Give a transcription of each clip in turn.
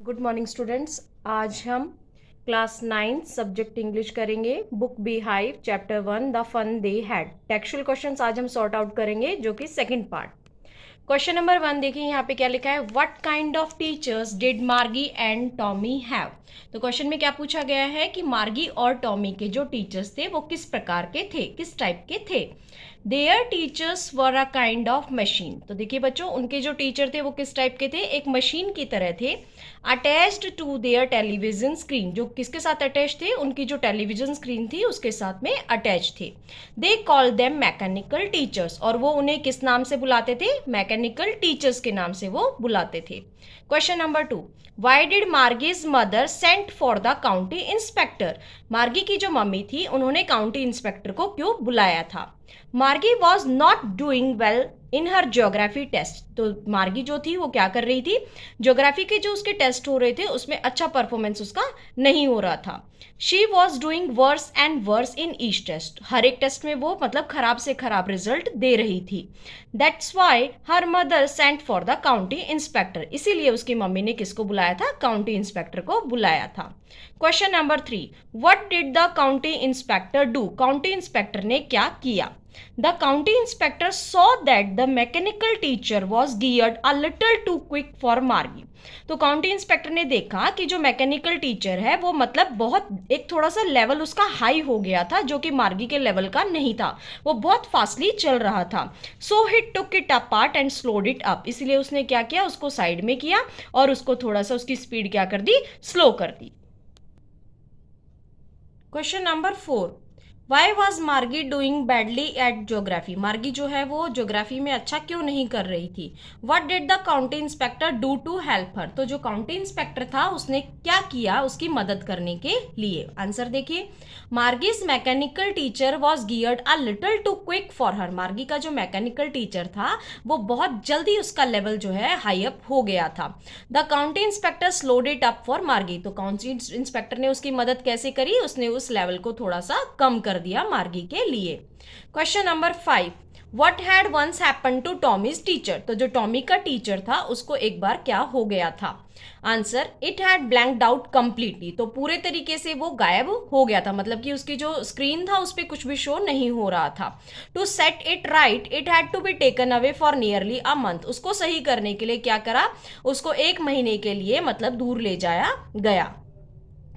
Good morning students. आज हम class 9 subject English करेंगे। Book beehive chapter 1 the fun they had. Textual questions आज हम sort out करेंगे, जो कि सेकंड पार्ट। क्वेश्चन नंबर 1 देखिए, यहाँ पे क्या लिखा है, what kind of teachers did मार्गी एंड टॉमी हैव। तो क्वेश्चन में क्या पूछा गया है कि मार्गी और टॉमी के जो टीचर्स थे वो किस प्रकार के थे, किस टाइप के थे। There teachers were a kind of machine. तो देखिए बच्चों, उनके जो टीचर थे वो किस टाइप के थे, एक मशीन की तरह थे। Attached to their television screen, जो किसके साथ अटैच थे, उनकी जो टेलीविजन स्क्रीन थी उसके साथ में अटैच थे। They call them mechanical teachers, और वो उन्हें किस नाम से बुलाते थे, मैकेनिकल टीचर्स के नाम से वो बुलाते थे। Question number 2, why did Margie's mother sent for the county inspector. Margie की जो मम्मी थी उन्होंने काउंटी इंस्पेक्टर को क्यों बुलाया था। Margie was not doing well in her geography test. तो मार्गी जो थी वो क्या कर रही थी, ज्योग्राफी के जो उसके टेस्ट हो रहे थे उसमें अच्छा परफॉर्मेंस उसका नहीं हो रहा था। She was doing worse and worse in each test. हर एक टेस्ट में वो मतलब खराब से खराब रिजल्ट दे रही थी। That's why her mother sent for the county inspector. इसीलिए उसकी मम्मी ने किसको बुलाया था, काउंटी इंस्पेक्टर को बुलाया था। Question number 3, what did the county inspector do. County inspector ने क्या किया। The county inspector saw that the mechanical teacher was geared a little too quick for Margie. तो काउंटी इंस्पेक्टर ने देखा कि जो मैकेनिकल टीचर है वो मतलब बहुत एक थोड़ा सा लेवल उसका हाई हो गया था, जो कि मार्गी के लेवल का नहीं था, वो बहुत फास्टली चल रहा था। So he took it apart and slowed it up. इसलिए उसने क्या किया, उसको साइड में किया और उसको थोड़ा सा उसकी स्पीड क्या कर दी, स्लो कर दी। क्वेश्चन नंबर 4, वाई वॉज मार्गी डूइंग बैडली एट ज्योग्राफी। मार्गी जो है वो ज्योग्राफी में अच्छा क्यों नहीं कर रही थी। What did the county inspector do to help her. तो जो काउंटी इंस्पेक्टर था उसने क्या किया उसकी मदद करने के लिए। आंसर देखिए, Margie's mechanical teacher was geared a little too quick for her. Margie का जो मैकेनिकल टीचर था वो बहुत जल्दी उसका लेवल जो है हाई अप हो गया था। The county inspector slowed it up for मार्गी। तो काउंटी इंस्पेक्टर ने उसकी मदद कैसे करी, उसने उस लेवल को थोड़ा सा कम कर दिया मार्गी के लिए। Question number 5, what had once happen to Tommy's teacher. तो जो टॉमी का टीचर था उसको एक बार क्या हो गया था। Answer, it had blanked out completely. तो पूरे तरीके से वो गायब हो गया था, मतलब कि उसकी जो स्क्रीन था उस पर कुछ भी शो नहीं हो रहा था। To set it right it had to be taken away for nearly a month. उसको सही करने के लिए क्या करा, उसको 1 महीने के लिए मतलब दूर ले जाया गया।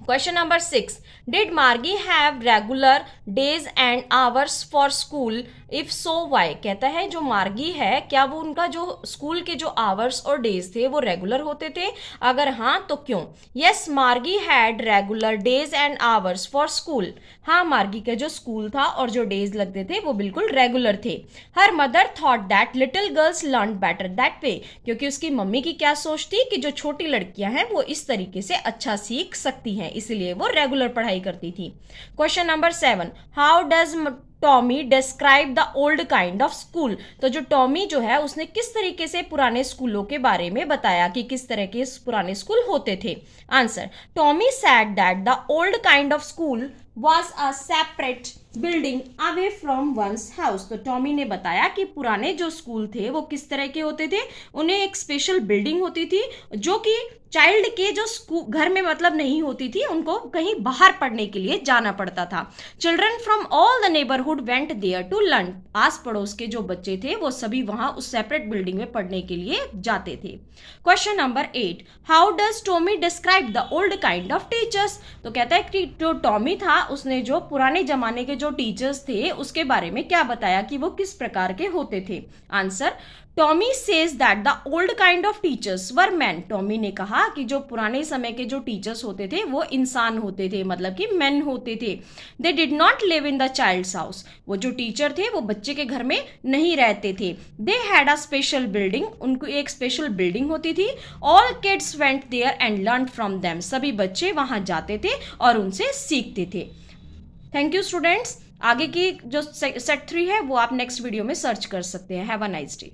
Question number 6, did Margie have regular days and hours for school, if so why. कहता है जो मार्गी है क्या वो उनका जो स्कूल के जो आवर्स और डेज थे वो रेगुलर होते थे, अगर हाँ तो क्यों। यस, मार्गी had regular days and hours for school. हाँ, मार्गी का जो स्कूल था और जो डेज लगते थे वो बिल्कुल रेगुलर थे। Her mother thought that little girls learn better that way. क्योंकि उसकी मम्मी की क्या सोच थी कि जो छोटी लड़कियां हैं वो इस तरीके से अच्छा सीख सकती हैं, इसलिए वो रेगुलर पढ़ाई करती थी। Question number 7, how does Tommy describe the old kind of school. तो जो टॉमी जो है उसने किस तरीके से पुराने स्कूलों के बारे में बताया कि किस तरह के पुराने स्कूल होते थे। Answer, Tommy said that the old kind of school was a separate building away from one's house. तो टॉमी ने बताया कि पुराने जो स्कूल थे वो किस तरह के होते थे, उन्हें एक स्पेशल बिल्डिंग होती थी जो कि चाइल्ड के जो घर में मतलब नहीं होती थी, उनको कहीं बाहर पढ़ने के लिए जाना पड़ता था। Children from all the neighbourhood went there to learn. आस पड़ोस के जो बच्चे थे वो सभी वहां उस सेपरेट बिल्डिंग में पढ़ने के लिए जाते थे। Question number 8, how does Tommy describe the old kind of teachers. तो कहता है कि जो टॉमी था उसने जो पुराने जमाने के जो टीचर्स थे उसके बारे में क्या बताया कि वो किस प्रकार के होते थे। Answer, Tommy says that the old kind of teachers were man. Tommy ने कहा कि जो पुराने समय के जो टीचर्स होते थे वो इंसान होते थे, मतलब कि मैन होते थे। They did not live in the child's house. वो जो टीचर थे वो बच्चे के घर में नहीं रहते थे। They had a special building. उनको एक स्पेशल बिल्डिंग होती थी। All kids went there and learn from them. सभी बच्चे वहां जाते थे और उनसे सीखते थे। Thank you students. आगे की जो सेट 3 है वो आप नेक्स्ट वीडियो में सर्च कर सकते हैं। Have a nice day.